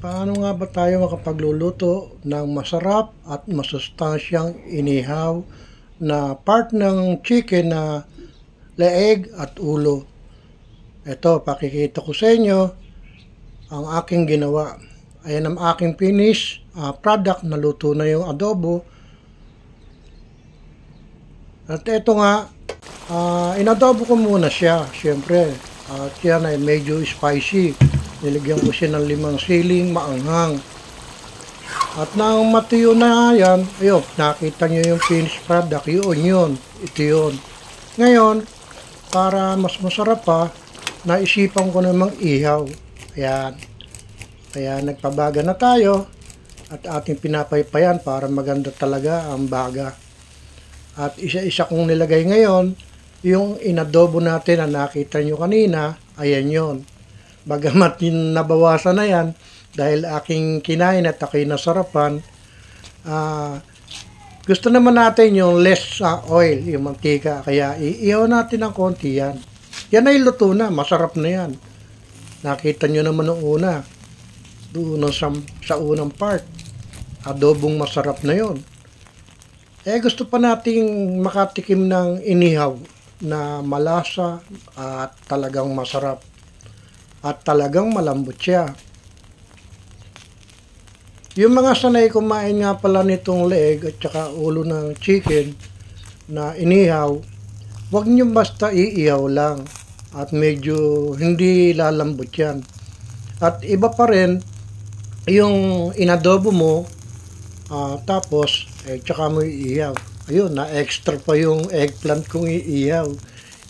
Paano nga ba tayo makapagluluto ng masarap at masustansyang inihaw na part ng chicken na leeg at ulo? Ito, pakikita ko sa inyo ang aking ginawa. Ayan ang aking finish product, naluto na yung adobo. At ito nga, inadobo ko muna siya, syempre. At yan ay medyo spicy. Nilagyan ko siya ng 5 siling maanghang. At nang matuyo na yan, ayun, nakita nyo yung finished product. Yun. Ito yun. Ngayon, para mas masarap pa, naisipan ko namang ihaw. Ayan. Kaya nagpabaga na tayo at ating pinapaypayan para maganda talaga ang baga. At isa-isa kong nilagay ngayon, yung inadobo natin na nakita nyo kanina, ayan yun. Bagamat yung nabawasan na yan, dahil aking kinain at ako'y nasarapan, gusto naman natin yung less oil, yung mantika. Kaya iihaw natin ng konti yan. Yan ay luto na, masarap na yan. Nakita nyo naman nung una, doon sa unang part, adobong masarap na yon. Gusto pa nating makatikim ng inihaw na malasa at talagang masarap. At talagang malambot siya. Yung mga sanay kumain nga pala nitong leeg at saka ulo ng chicken na inihaw, huwag nyo basta iihaw lang at medyo hindi lalambot yan. At iba pa rin yung inadobo mo, tapos tsaka mo iihaw. Ayun, na-extra pa yung eggplant kong iihaw.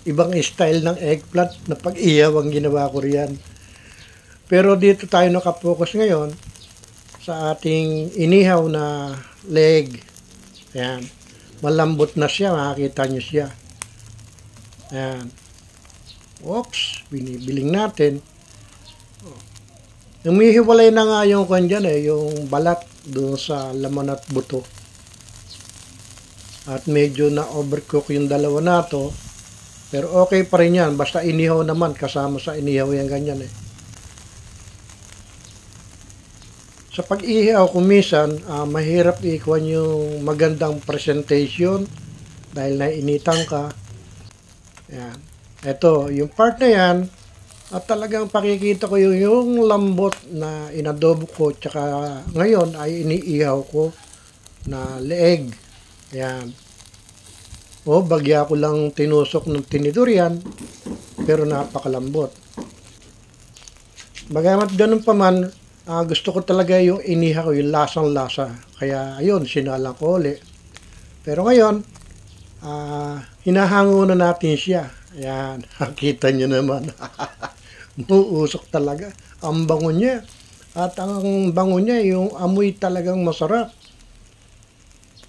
Ibang style ng eggplant na pag-ihaw ang ginawa ko riyan. Pero dito tayo nakapokus ngayon sa ating inihaw na leg. Ayan. Malambot na siya, makikita nyo siya. Ayan. Oops, binibiling natin. Umihiwalay na nga yung kanya yung balat doon sa laman at buto. At medyo na-overcook yung dalawa na to. Pero okay pa rin yan. Basta inihaw naman. Kasama sa inihaw yan ganyan Sa pag-ihaw kumisan, mahirap ikuan yung magandang presentation dahil nainitan ka. Yan. Ito, yung part na yan, at talagang pakikita ko yung lambot na inadobo ko. Tsaka ngayon ay iniihaw ko na leeg. Yan. Bagya ko lang tinusok ng tinidor yan, pero napakalambot. Bagamat ganun pa man, gusto ko talaga yung inihaw, yung lasang-lasa. Kaya ayun, sinalang ko ulit. Pero ngayon, hinahango na natin siya. Ayan, nakita nyo naman. Muusok talaga. Ang bango niya. At ang bango niya, yung amoy talagang masarap.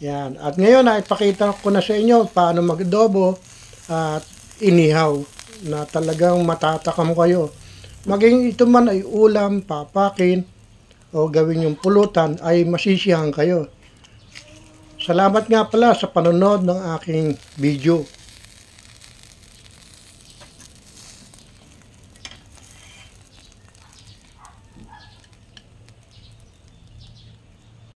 Yan. At ngayon ay ipakita ko na sa inyo paano mag-adobo at inihaw na talagang matatakam kayo. Maging ito man ay ulam, papakin o gawin yung pulutan ay masisiyahan kayo. Salamat nga pala sa panonood ng aking video.